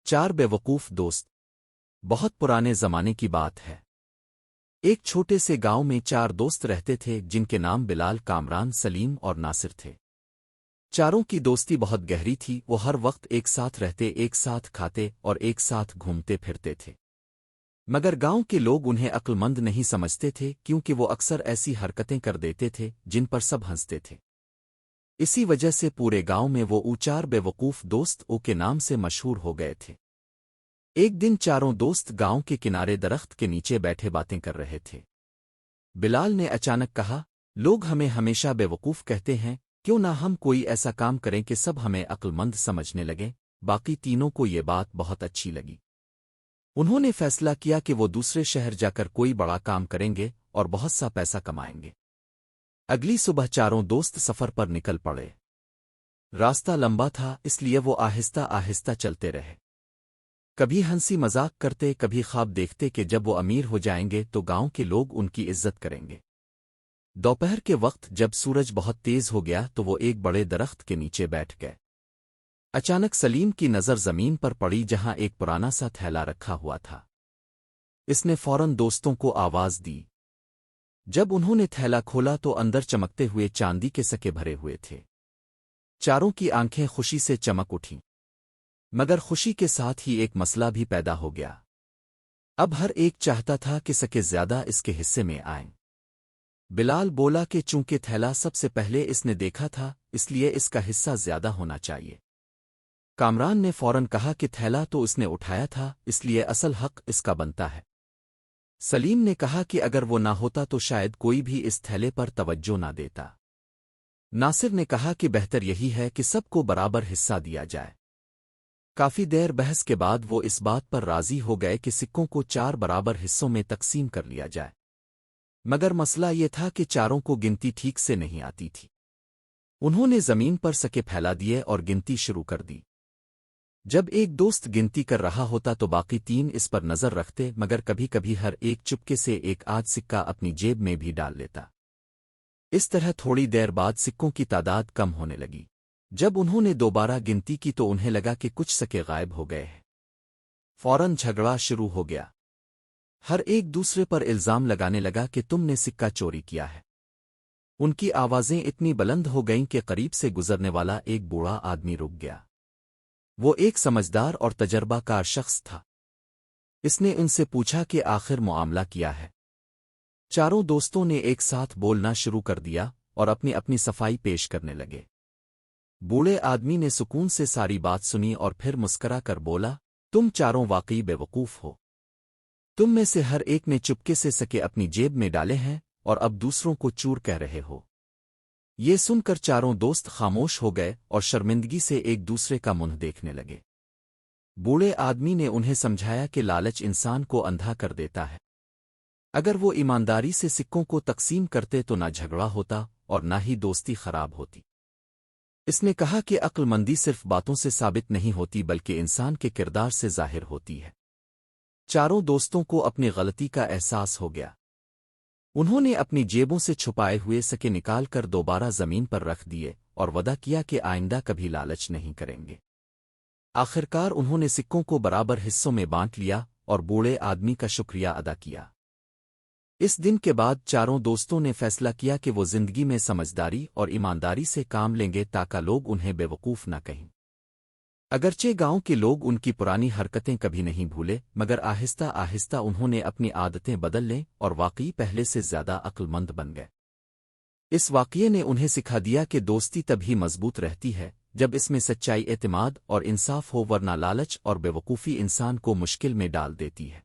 4 बेवकूफ़ दोस्त। बहुत पुराने ज़माने की बात है। एक छोटे से गांव में 4 दोस्त रहते थे जिनके नाम बिलाल, कामरान, सलीम और नासिर थे। चारों की दोस्ती बहुत गहरी थी। वो हर वक्त एक साथ रहते, एक साथ खाते और एक साथ घूमते फिरते थे। मगर गांव के लोग उन्हें अक्लमंद नहीं समझते थे, क्योंकि वो अक्सर ऐसी हरकतें कर देते थे जिन पर सब हंसते थे। इसी वजह से पूरे गांव में वो 4 बेवकूफ़ दोस्त के नाम से मशहूर हो गए थे। एक दिन चारों दोस्त गांव के किनारे दरख्त के नीचे बैठे बातें कर रहे थे। बिलाल ने अचानक कहा, लोग हमें हमेशा बेवकूफ़ कहते हैं, क्यों ना हम कोई ऐसा काम करें कि सब हमें अक्लमंद समझने लगें। बाकी तीनों को ये बात बहुत अच्छी लगी। उन्होंने फैसला किया कि वो दूसरे शहर जाकर कोई बड़ा काम करेंगे और बहुत सा पैसा कमाएंगे। अगली सुबह चारों दोस्त सफ़र पर निकल पड़े। रास्ता लंबा था, इसलिए वो आहिस्ता आहिस्ता चलते रहे। कभी हंसी मजाक करते, कभी ख्वाब देखते कि जब वो अमीर हो जाएंगे तो गांव के लोग उनकी इज्जत करेंगे। दोपहर के वक्त जब सूरज बहुत तेज हो गया तो वो एक बड़े दरख्त के नीचे बैठ गए। अचानक सलीम की नज़र ज़मीन पर पड़ी, जहां एक पुराना सा थैला रखा हुआ था। इसने फौरन दोस्तों को आवाज़ दी। जब उन्होंने थैला खोला तो अंदर चमकते हुए चांदी के सिक्के भरे हुए थे। चारों की आंखें खुशी से चमक उठीं। मगर खुशी के साथ ही एक मसला भी पैदा हो गया। अब हर एक चाहता था कि सिक्के ज्यादा इसके हिस्से में आएं। बिलाल बोला कि चूंकि थैला सबसे पहले इसने देखा था, इसलिए इसका हिस्सा ज्यादा होना चाहिए। कामरान ने फौरन कहा कि थैला तो इसने उठाया था, इसलिए असल हक इसका बनता है। सलीम ने कहा कि अगर वो ना होता तो शायद कोई भी इस थैले पर तवज्जो ना देता। नासिर ने कहा कि बेहतर यही है कि सबको बराबर हिस्सा दिया जाए। काफी देर बहस के बाद वो इस बात पर राजी हो गए कि सिक्कों को 4 बराबर हिस्सों में तकसीम कर लिया जाए। मगर मसला ये था कि चारों को गिनती ठीक से नहीं आती थी। उन्होंने जमीन पर सिक्के फैला दिए और गिनती शुरू कर दी। जब एक दोस्त गिनती कर रहा होता तो बाकी 3 इस पर नजर रखते, मगर कभी कभी हर एक चुपके से एक आध सिक्का अपनी जेब में भी डाल लेता। इस तरह थोड़ी देर बाद सिक्कों की तादाद कम होने लगी। जब उन्होंने दोबारा गिनती की तो उन्हें लगा कि कुछ सिक्के गायब हो गए हैं। फौरन झगड़ा शुरू हो गया। हर एक दूसरे पर इल्जाम लगाने लगा कि तुमने सिक्का चोरी किया है। उनकी आवाजें इतनी बुलंद हो गईं कि करीब से गुजरने वाला एक बूढ़ा आदमी रुक गया। वो एक समझदार और तजर्बाकार शख्स था। इसने उनसे पूछा कि आखिर मामला क्या है। चारों दोस्तों ने एक साथ बोलना शुरू कर दिया और अपनी अपनी सफाई पेश करने लगे। बूढ़े आदमी ने सुकून से सारी बात सुनी और फिर मुस्करा कर बोला, तुम चारों वाकई बेवकूफ हो। तुम में से हर एक ने चुपके से सिक्के अपनी जेब में डाले हैं और अब दूसरों को चूर कह रहे हो। ये सुनकर चारों दोस्त खामोश हो गए और शर्मिंदगी से एक दूसरे का मुंह देखने लगे। बूढ़े आदमी ने उन्हें समझाया कि लालच इंसान को अंधा कर देता है। अगर वो ईमानदारी से सिक्कों को तकसीम करते तो ना झगड़ा होता और ना ही दोस्ती खराब होती। इसने कहा कि अक्लमंदी सिर्फ बातों से साबित नहीं होती, बल्कि इंसान के किरदार से जाहिर होती है। चारों दोस्तों को अपनी गलती का एहसास हो गया। उन्होंने अपनी जेबों से छुपाए हुए सिक्के निकालकर दोबारा जमीन पर रख दिए और वदा किया कि आइंदा कभी लालच नहीं करेंगे। आखिरकार उन्होंने सिक्कों को बराबर हिस्सों में बांट लिया और बूढ़े आदमी का शुक्रिया अदा किया। इस दिन के बाद चारों दोस्तों ने फैसला किया कि वो जिंदगी में समझदारी और ईमानदारी से काम लेंगे, ताकि लोग उन्हें बेवकूफ़ न कहें। अगरचे गांव के लोग उनकी पुरानी हरकतें कभी नहीं भूले, मगर आहिस्ता आहिस्ता उन्होंने अपनी आदतें बदल लें और वाकई पहले से ज्यादा अक्लमंद बन गए। इस वाक़ये ने उन्हें सिखा दिया कि दोस्ती तभी मजबूत रहती है जब इसमें सच्चाई, एतमाद और इंसाफ हो, वरना लालच और बेवकूफ़ी इंसान को मुश्किल में डाल देती है।